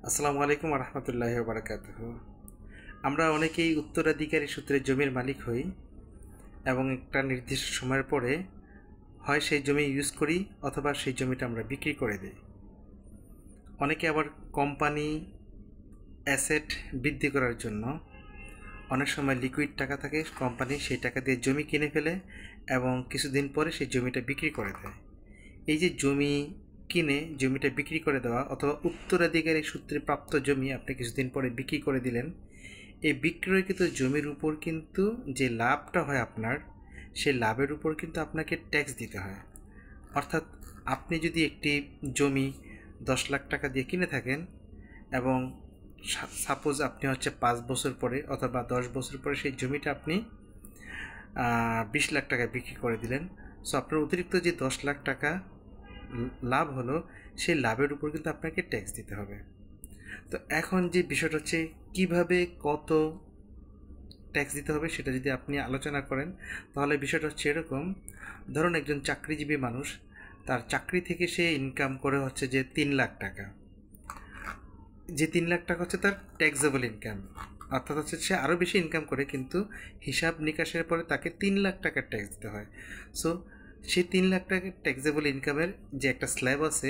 আসসালামু আলাইকুম রহমতুল্লাহি ওয়া বারাকাতুহু। আমরা অনেকেই উত্তরাধিকারী সূত্রে জমির মালিক হই এবং একটা নির্দিষ্ট সময়ের পরে হয় সেই জমি ইউজ করি অথবা সেই জমিটা আমরা বিক্রি করে দিই। অনেকে আবার কোম্পানি অ্যাসেট বৃদ্ধি করার জন্য অনেক সময় লিকুইড টাকা থাকে, কোম্পানি সেই টাকা দিয়ে জমি কিনে ফেলে এবং কিছুদিন পরে সেই জমিটা বিক্রি করে দেয়। এই যে জমি কিনে জমিটা বিক্রি করে দেওয়া অথবা উত্তরাধিকারী সূত্রে প্রাপ্ত জমি আপনি কিছুদিন পরে বিক্রি করে দিলেন, এই বিক্রয়কৃত জমির উপর কিন্তু যে লাভটা হয় আপনার, সেই লাভের উপর কিন্তু আপনাকে ট্যাক্স দিতে হয়। অর্থাৎ আপনি যদি একটি জমি 10 লাখ টাকা দিয়ে কিনে থাকেন এবং সাপোজ আপনি 5 বছর পরে অথবা 10 বছর পরে সেই জমিটা আপনি 20 লাখ টাকায় বিক্রি করে দিলেন। সো আপনার অতিরিক্ত যে 10 লাখ টাকা লাভ হলো, সেই লাভের উপর কিন্তু আপনাকে ট্যাক্স দিতে হবে। তো এখন যে বিষয়টা হচ্ছে কিভাবে কত ট্যাক্স দিতে হবে সেটা যদি আপনি আলোচনা করেন, তাহলে বিষয়টা হচ্ছে এরকম। ধরুন একজন চাকরিজীবী মানুষ, তার চাকরি থেকে সে ইনকাম করে যে 3 লাখ টাকা। যে 3 লাখ টাকা তার ট্যাক্সেবল ইনকাম, অর্থাৎ সে আরও বেশি ইনকাম করে কিন্তু হিসাব নিকাশের পরে তাকে 3 লাখ টাকার ট্যাক্স দিতে হয়। সো সেই 3 লাখ টাকার ট্যাক্সেবল ইনকামের যে একটা স্ল্যাব আছে,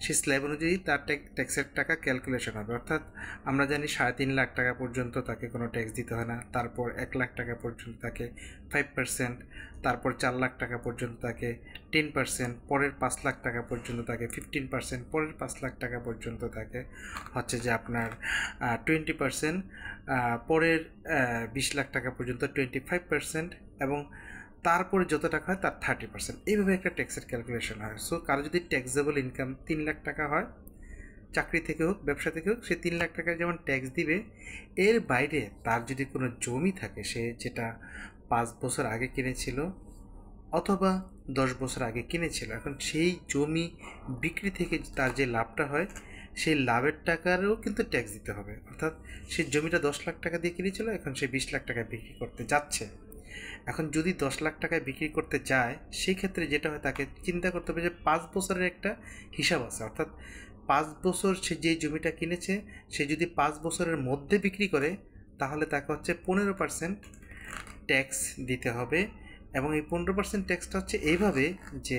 সেই স্ল্যাব অনুযায়ী তার ট্যাক্সের টাকা ক্যালকুলেশন হবে। অর্থাৎ আমরা জানি 3.5 লাখ টাকা পর্যন্ত তাকে কোনো ট্যাক্স দিতে হয় না, তারপর 1 লাখ টাকা পর্যন্ত তাকে 5%, তারপর 4 লাখ টাকা পর্যন্ত তাকে 10%, পরের 5 লাখ টাকা পর্যন্ত তাকে 15%, পরের 5 লাখ টাকা পর্যন্ত তাকে যে আপনার 20%, পরের 20 লাখ টাকা পর্যন্ত 25%, এবং তারপরে যত টাকা হয় তার 30%। এইভাবে একটা ট্যাক্সের ক্যালকুলেশন হয়। সো কারো যদি ট্যাক্সেবল ইনকাম 3 লাখ টাকা হয়, চাকরি থেকে হোক ব্যবসা থেকে হোক, সে 3 লাখ টাকা যেমন ট্যাক্স দিবে। এর বাইরে তার যদি কোনো জমি থাকে, সে যেটা 5 বছর আগে কিনেছিল অথবা 10 বছর আগে কিনেছিল, এখন সেই জমি বিক্রি থেকে তার যে লাভটা হয়, সেই লাভের টাকারও কিন্তু ট্যাক্স দিতে হবে। অর্থাৎ সে জমিটা 10 লাখ টাকা দিয়ে কিনেছিল, এখন সে 20 লাখ টাকায় বিক্রি করতে যাচ্ছে। এখন যদি 10 লাখ টাকায় বিক্রি করতে চায়, সেই ক্ষেত্রে যেটা হয় তাকে চিন্তা করতে হবে যে 5 বছরের একটা হিসাব আছে। অর্থাৎ 5 বছর সে যে জমিটা কিনেছে, সে যদি 5 বছরের মধ্যে বিক্রি করে, তাহলে তাকে 15% ট্যাক্স দিতে হবে। এবং এই 15% ট্যাক্সটা এইভাবে যে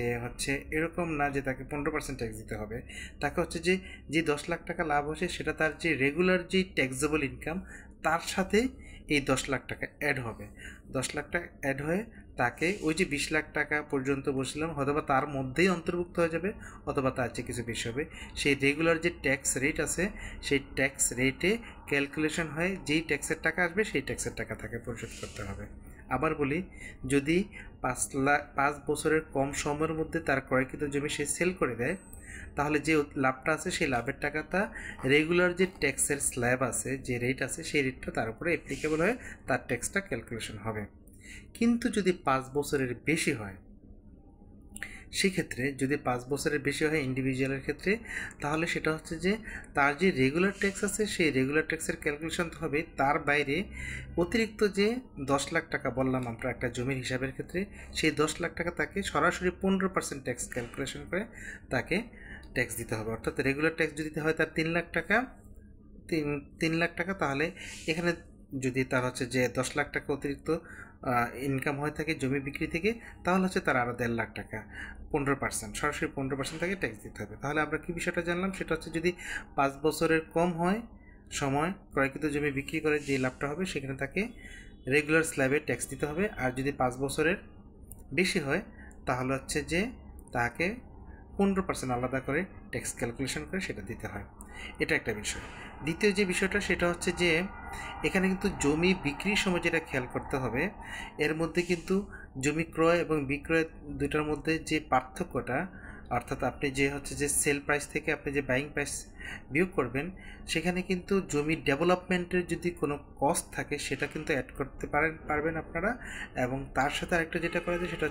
এরকম না যে তাকে 15% ট্যাক্স দিতে হবে। তাকে যে যে 10 লাখ টাকা লাভ হচ্ছে সেটা তার যে রেগুলার যে ট্যাক্সেবল ইনকাম, তার সাথে এই 10 লাখ টাকা অ্যাড হবে। 10 লাখ টাকা অ্যাড হয়ে তাকে ওই যে 20 লাখ টাকা পর্যন্ত বলছিলাম, হয়তোবা তার মধ্যেই অন্তর্ভুক্ত হয়ে যাবে অথবা তার চেয়ে কিছু বেশি হবে। সেই রেগুলার যে ট্যাক্স রেট আছে, সেই ট্যাক্স রেটে ক্যালকুলেশন হয়, যেই ট্যাক্সের টাকা আসবে সেই ট্যাক্সের টাকা তাকে পরিশোধ করতে হবে। আবার বলি, যদি 5 বছরের কম সময়ের মধ্যে তার ক্রয়কৃত জমি সে সেল করে দেয়, তাহলে যে লাভটা আছে সেই লাভের টাকাটা রেগুলার যে ট্যাক্সের স্ল্যাব আছে, যে রেট আছে, সেই রেটটা তার উপরে অ্যাপ্লিকেবল হয়ে তার ট্যাক্সটা ক্যালকুলেশন হবে। কিন্তু যদি 5 বছরের বেশি হয়, সেক্ষেত্রে যদি 5 বছরের বেশি হয় ইন্ডিভিজুয়ালের ক্ষেত্রে, তাহলে সেটা যে তার যে রেগুলার ট্যাক্স আছে, সেই রেগুলার ট্যাক্সের ক্যালকুলেশন হবে, তার বাইরে অতিরিক্ত যে 10 লাখ টাকা বললাম আমরা একটা জমির হিসাবের ক্ষেত্রে, সেই 10 লাখ টাকা তাকে সরাসরি 15% ট্যাক্স ক্যালকুলেশন করে তাকে ট্যাক্স দিতে হবে। অর্থাৎ রেগুলার ট্যাক্স যদি হয় তার 3 লাখ টাকা, তিন লাখ টাকা, তাহলে এখানে যদি তার যে 10 লাখ টাকা অতিরিক্ত ইনকাম হয়ে থাকে জমি বিক্রি থেকে, তাহলে তার আরও 1.5 লাখ টাকা 15%, সরাসরি 15% তাকে ট্যাক্স দিতে হবে। তাহলে আমরা কি বিষয়টা জানলাম, সেটা যদি 5 বছরের কম হয় সময় ক্রয়কৃত জমি বিক্রি করে যে লাভটা হবে, সেখানে তাকে রেগুলার স্ল্যাবে ট্যাক্স দিতে হবে। আর যদি 5 বছরের বেশি হয়, তাহলে যে তাকে 15% আলাদা করে ট্যাক্স ক্যালকুলেশন করে সেটা দিতে হয়। এটা একটা বিষয়। দ্বিতীয় যে বিষয়টা, সেটা যে এখানে কিন্তু জমি বিক্রির সময় যেটা খেয়াল করতে হবে, এর মধ্যে কিন্তু জমি ক্রয় এবং বিক্রয় দুটার মধ্যে যে পার্থক্যটা, অর্থাৎ আপনি যে যে সেল প্রাইস থেকে আপনি যে বাইং প্রাইস বিয়োগ করবেন, সেখানে কিন্তু জমির ডেভেলপমেন্টের যদি কোনো কস্ট থাকে, সেটা কিন্তু অ্যাড করতে পারবেন আপনারা। এবং তার সাথে আরেকটা যেটা করা যায়, সেটা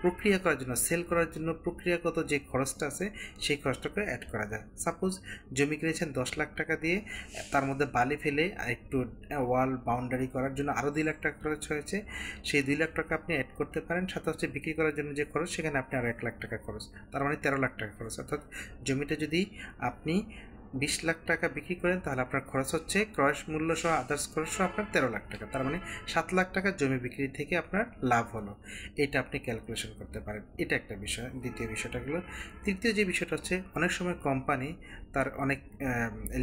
প্রক্রিয়া করার জন্য, সেল করার জন্য প্রক্রিয়াগত যে খরচটা আছে, সেই খরচটাকে অ্যাড করা যায়। সাপোজ জমি কিনেছেন 10 লাখ টাকা দিয়ে, তার মধ্যে বালি ফেলে একটু ওয়াল বাউন্ডারি করার জন্য আরও 2 লাখ টাকা খরচ হয়েছে, সেই 2 লাখ টাকা আপনি অ্যাড করতে পারেন। সাথে বিক্রি করার জন্য যে খরচ, সেখানে আপনি আরও 1 লাখ টাকা খরচ, তার মানে 13 লাখ টাকা খরচ। অর্থাৎ জমিটা যদি আপনি 20 লাখ টাকা বিক্রি করেন, তাহলে আপনার খরচ হচ্ছে ক্রয় মূল্য সহ আদার্স খরচ সহ আপনার 13 লাখ টাকা। তার মানে 7 লাখ টাকা জমি বিক্রি থেকে আপনার লাভ হলো। এটা আপনি ক্যালকুলেশন করতে পারেন। এটা একটা বিষয়। দ্বিতীয় বিষয়টা হলো, তৃতীয় যে বিষয়টা হচ্ছে, অনেক সময় কোম্পানি তার অনেক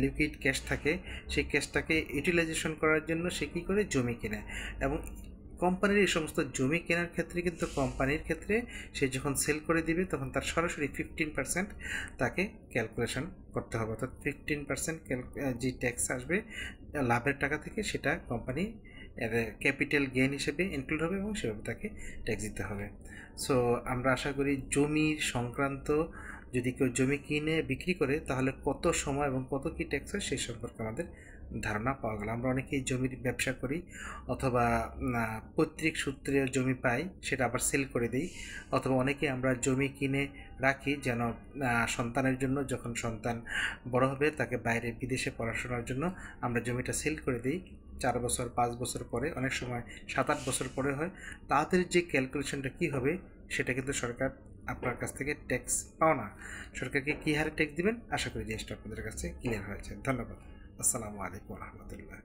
লিকুইড ক্যাশ থাকে, সেই ক্যাশটাকে ইউটিলাইজেশন করার জন্য সে কী করে, জমি কেনে। এবং কোম্পানির এই সমস্ত জমি কেনার ক্ষেত্রে কিন্তু কোম্পানির ক্ষেত্রে সে যখন সেল করে দিবে তখন তার সরাসরি 15% তাকে ক্যালকুলেশন করতে হবে। অর্থাৎ 15% যে ট্যাক্স আসবে লাভের টাকা থেকে, সেটা কোম্পানি ক্যাপিটাল গেইন হিসেবে ইনক্লুড হবে এবং সেভাবে তাকে ট্যাক্স দিতে হবে। সো আমরা আশা করি জমির সংক্রান্ত, যদি কেউ জমি কিনে বিক্রি করে তাহলে কত সময় এবং কত কী ট্যাক্স হয় সেই সম্পর্কে আমাদের ধারণা পাওয়া গেল। আমরা অনেকেই জমির ব্যবসা করি অথবা পৈতৃক সূত্রে জমি পাই, সেটা আবার সেল করে দিই, অথবা অনেকে আমরা জমি কিনে রাখি যেন সন্তানের জন্য, যখন সন্তান বড় হবে তাকে বাইরে বিদেশে পড়াশোনার জন্য আমরা জমিটা সেল করে দিই 4 বছর 5 বছর পরে, অনেক সময় 7-8 বছর পরে হয়। তাদের যে ক্যালকুলেশনটা কী হবে সেটা কিন্তু সরকার আপনার কাছ থেকে ট্যাক্স পাও না। সরকারকে কী হারে ট্যাক্স দিবেন, আশা করি জিনিসটা আপনাদের কাছে ক্লিয়ার হয়েছে। ধন্যবাদ। আসসালামু আলাইকুম রহমতুল্লাহ।